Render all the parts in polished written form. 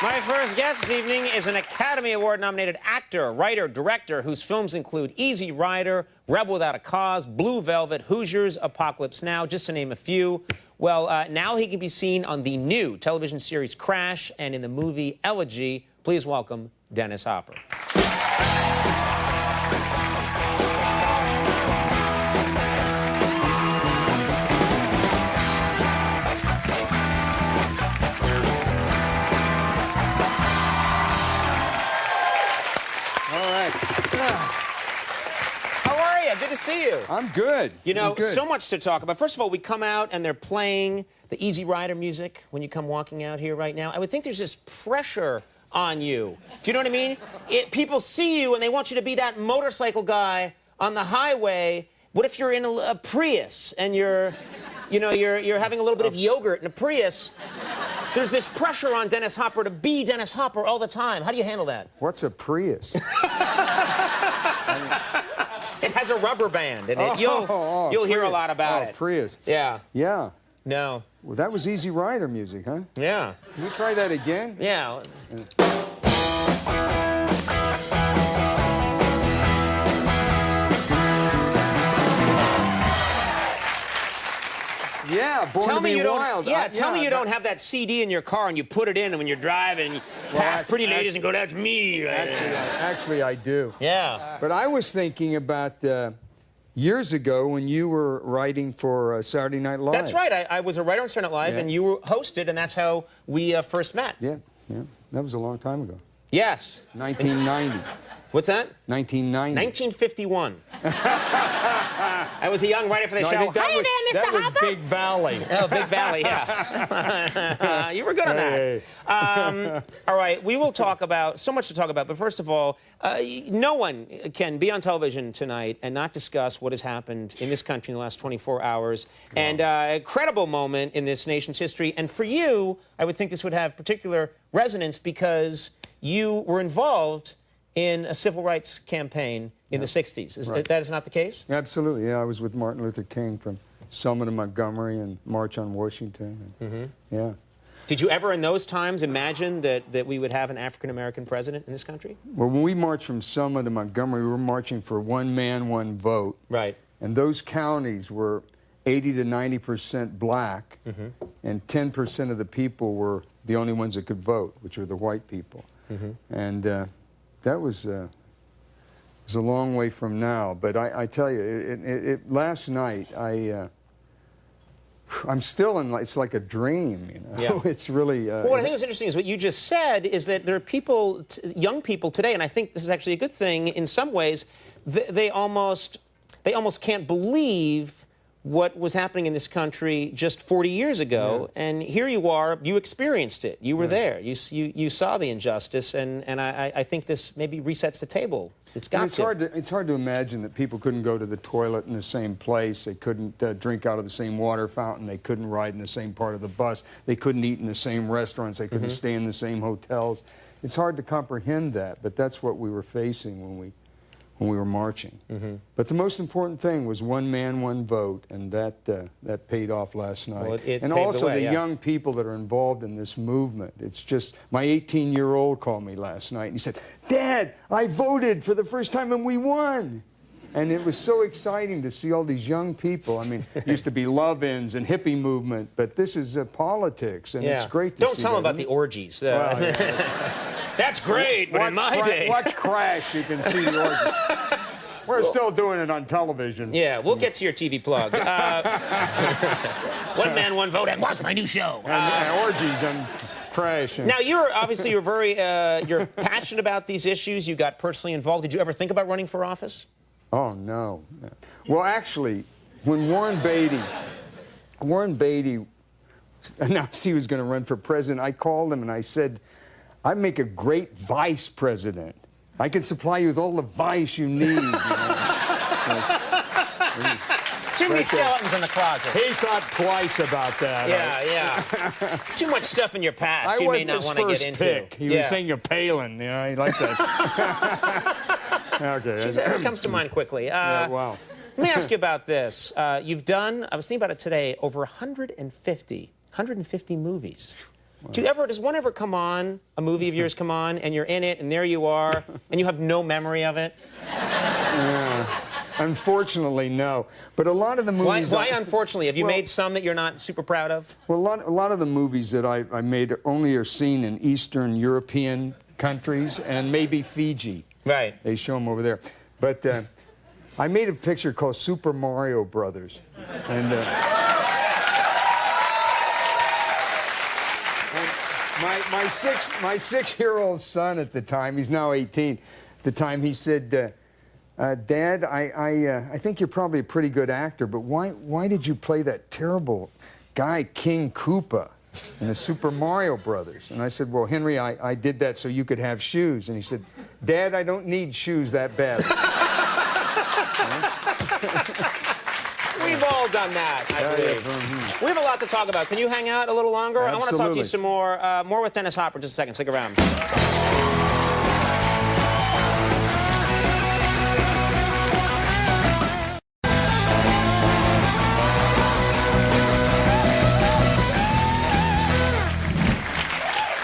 My first guest this evening is an Academy Award-nominated actor, writer, director whose films include Easy Rider, Rebel Without a Cause, Blue Velvet, Hoosiers, Apocalypse Now, just to name a few. Well, now he can be seen on the new television series Crash and in the movie Elegy. Please welcome Dennis Hopper. How are you? Good to see you. I'm good. You know, so much to talk about. First of all, we come out and they're playing the Easy Rider music when you come walking out here right now. I would think there's this pressure on you. Do you know what I mean? People see you and they want you to be that motorcycle guy on the highway. What if you're in a Prius and you're having a little bit of yogurt in a Prius? There's this pressure on Dennis Hopper to be Dennis Hopper all the time. How do you handle that? What's a Prius? It has a rubber band in it. You'll hear a lot about it. Prius. Yeah. Yeah. No. Well, that was Easy Rider music, huh? Yeah. Can we try that again? Yeah. Yeah, Born to Be Wild. Tell me you don't have that CD in your car and you put it in and when you're driving, you pass pretty ladies and go, that's me. Actually, I do. Yeah. But I was thinking about years ago when you were writing for Saturday Night Live. That's right. I was a writer on Saturday Night Live, and you were hosted, and that's how we first met. Yeah, yeah. That was a long time ago. Yes. 1990. What's that? 1990. 1951. I was a young writer for the show. Hi there, Mr. Hopper. That was Big Valley. Oh, Big Valley, yeah. You were good on that. All right, we will talk about, so much to talk about, but first of all, no one can be on television tonight and not discuss what has happened in this country in the last 24 hours. Wow. And a credible moment in this nation's history. And for you, I would think this would have particular resonance because you were involved in a civil rights campaign in the 60s. That is not the case? Absolutely, yeah. I was with Martin Luther King from Selma to Montgomery and March on Washington. Yeah. Did you ever in those times imagine that we would have an African-American president in this country? Well, when we marched from Selma to Montgomery, we were marching for one man, one vote. Right. And those counties were 80 to 90% black, and 10% of the people were the only ones that could vote, which were the white people. And that was a long way from now. But I tell you, last night, I'm still in, it's like a dream, you know? Yeah. It's really... well, what I think was interesting is what you just said is that there are people, young people today, and I think this is actually a good thing in some ways, they almost can't believe what was happening in this country just 40 years ago, and here you are, you experienced it, you were there, you saw the injustice, and I think this maybe resets the table. It's hard to imagine that people couldn't go to the toilet in the same place, they couldn't drink out of the same water fountain, they couldn't ride in the same part of the bus, they couldn't eat in the same restaurants, they couldn't stay in the same hotels. It's hard to comprehend that, but that's what we were facing when we were marching. But the most important thing was one man, one vote, and that paid off last night. Well, it and paved also the way, young people that are involved in this movement. It's just, my 18-year-old called me last night and he said, "Dad, I voted for the first time and we won." And it was so exciting to see all these young people. I mean, it used to be love-ins and hippie movement, but this is politics, and it's great to see. Don't tell them about the orgies. Well, that's great, but in my day... Watch Crash, you can see the orgies. We're still doing it on television. Yeah, we'll get to your TV plug. One man, one vote, and watch my new show. Orgies and Crash. Now, you're very, you're passionate about these issues. You got personally involved. Did you ever think about running for office? Oh, no. Well, actually, when Warren Beatty announced he was going to run for president, I called him and I said, "I'd make a great vice president. I could supply you with all the vice you need." Too many skeletons in the closet. He thought twice about that. Yeah. Too much stuff in your past you may not want to get into. Pick. He was saying a Palin, you know, he liked that. Okay. It comes to mind quickly. Wow. Let me ask you about this. You've done, I was thinking about it today, over 150 movies. Does one ever come on, a movie of yours come on, and you're in it, and there you are, and you have no memory of it? Unfortunately, no. But a lot of the movies... Why unfortunately? Have you made some that you're not super proud of? Well, a lot of the movies that I made only are seen in Eastern European countries and maybe Fiji. Right. They show them over there. But I made a picture called Super Mario Brothers. And my six-year-old son at the time, he's now 18, at the time he said, Dad, I think you're probably a pretty good actor, but why did you play that terrible guy, King Koopa, in the Super Mario Brothers? And I said, well, Henry, I did that so you could have shoes. And he said, Dad, I don't need shoes that bad. We've all done that, I believe. We have a lot to talk about. Can you hang out a little longer? Absolutely. I want to talk to you some more. More with Dennis Hopper in just a second. Stick around.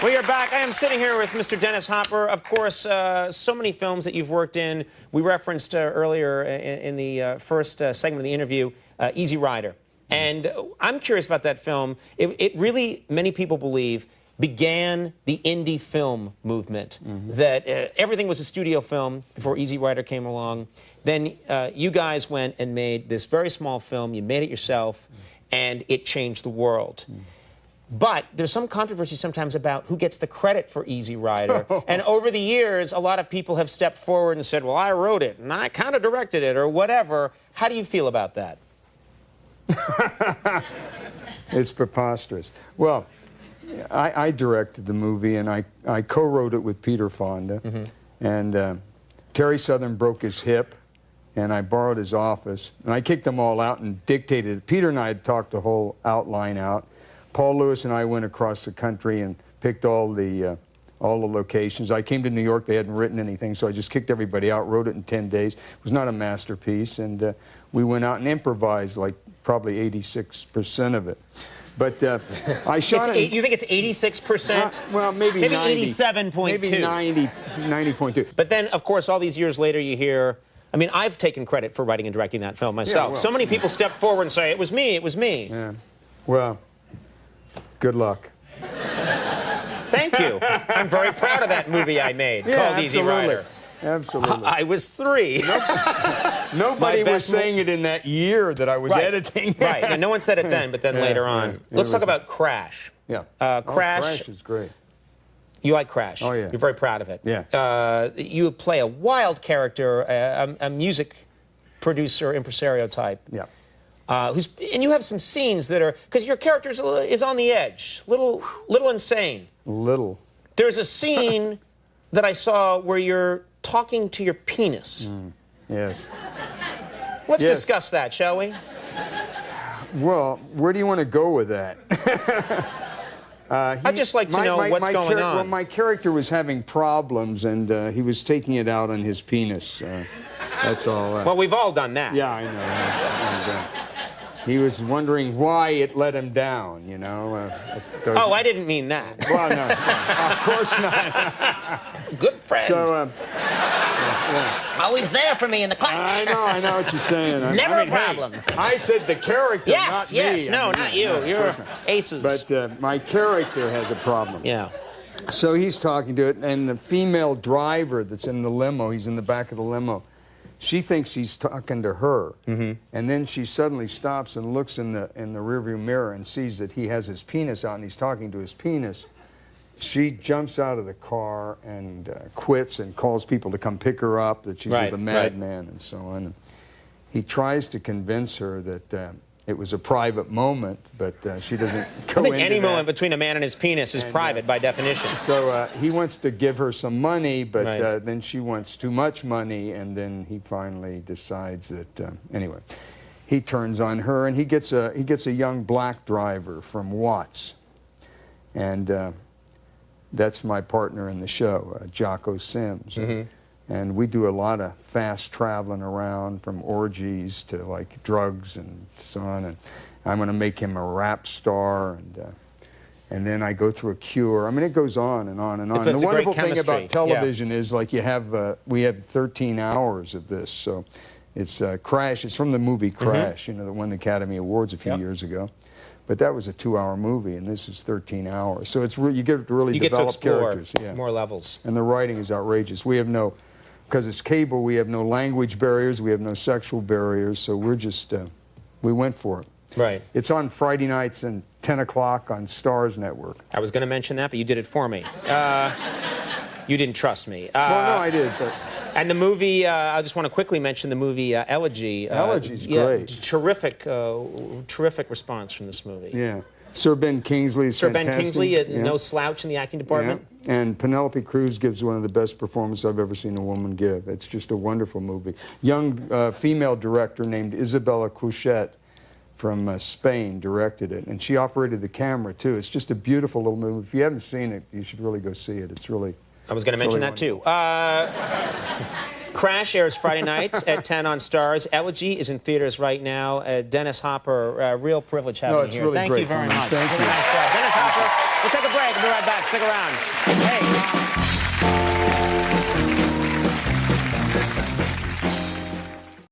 We are back. I am sitting here with Mr. Dennis Hopper. Of course, so many films that you've worked in. We referenced earlier in the first segment of the interview, Easy Rider. And I'm curious about that film. It really, many people believe, began the indie film movement. That everything was a studio film before Easy Rider came along. Then you guys went and made this very small film. You made it yourself, and it changed the world. But there's some controversy sometimes about who gets the credit for Easy Rider. And over the years, a lot of people have stepped forward and said, well, I wrote it, and I kind of directed it, or whatever. How do you feel about that? It's preposterous. Well, I directed the movie, and I co-wrote it with Peter Fonda. And Terry Southern broke his hip, and I borrowed his office. And I kicked them all out and dictated it. Peter and I had talked the whole outline out. Paul Lewis and I went across the country and picked all the locations. I came to New York. They hadn't written anything, so I just kicked everybody out, wrote it in 10 days. It was not a masterpiece, and we went out and improvised like probably 86% of it. But I shot it. You think it's 86%? Well, maybe 87.2. Maybe 90.2. But then, of course, all these years later, you hear... I mean, I've taken credit for writing and directing that film myself. Yeah, well, so many people step forward and say, it was me, it was me. Yeah. Well... Good luck. Thank you. I'm very proud of that movie I made called Easy Rider. Absolutely. I was 3. Nobody was saying it in that year that I was editing. Right. And no one said it then, but then later on. Let's talk about Crash. Yeah. Crash is great. You like Crash. Oh, yeah. You're very proud of it. Yeah. You play a wild character, a music producer, impresario type. Yeah. And you have some scenes that are, because your character is on the edge, little insane. Little. There's a scene that I saw where you're talking to your penis. Yes. Let's discuss that, shall we? Well, where do you want to go with that? I'd just like to know what's going on. Well, my character was having problems, and he was taking it out on his penis. That's all. Well, we've all done that. Yeah, I know. He was wondering why it let him down, you know. Oh, I didn't mean that. Well, no, of course not. Good friend. So, always there for me in the clutch. I know what you're saying. Never a problem. Hey, I said the character, not me. No, not you. You're aces. But my character has a problem. Yeah. So he's talking to it, and the female driver that's in the limo, he's in the back of the limo, she thinks he's talking to her, and then she suddenly stops and looks in the rearview mirror and sees that he has his penis out and he's talking to his penis. She jumps out of the car and quits and calls people to come pick her up, that she's with a madman and so on. And he tries to convince her that it was a private moment, but she doesn't go into I think any moment between a man and his penis is private by definition. So he wants to give her some money, but then she wants too much money, and then he finally decides that, anyway, he turns on her, and he gets a young black driver from Watts, and that's my partner in the show, Jocko Sims. And we do a lot of fast traveling around, from orgies to like drugs and so on. And I'm going to make him a rap star. and then I go through a cure. I mean, it goes on and on and on. But it's The a great wonderful thing chemistry. about television is like we have 13 hours of this. So it's Crash. It's from the movie Crash, you know, that won the Academy Awards a few years ago. But that was a 2-hour movie, and this is 13 hours. So it's you get to really develop explore characters. Yeah. more levels. And the writing is outrageous. We have no, because it's cable, we have no language barriers, we have no sexual barriers, so we're just, we went for it. Right. It's on Friday nights and 10 o'clock on Starz Network. I was going to mention that, but you did it for me. You didn't trust me. Well, no, I did, but... And the movie, I just want to quickly mention the movie Elegy. Elegy's yeah, great. Terrific response from this movie. Yeah. Sir Ben Kingsley is Sir Ben fantastic. Kingsley, Yeah. no slouch in the acting department. Yeah. And Penelope Cruz gives one of the best performances I've ever seen a woman give. It's just a wonderful movie. Young female director named Isabella Couchet from Spain directed it, and she operated the camera too. It's just a beautiful little movie. If you haven't seen it, you should really go see it. It's really... I was going to mention that too. Crash airs Friday nights at 10 on Starz. Elegy is in theaters right now. Dennis Hopper, real privilege having you it's here. really Thank great, you very Conan. much. Thank you. Nice job. Dennis Hopper, we'll take a break. We'll be right back. Stick around. Hey.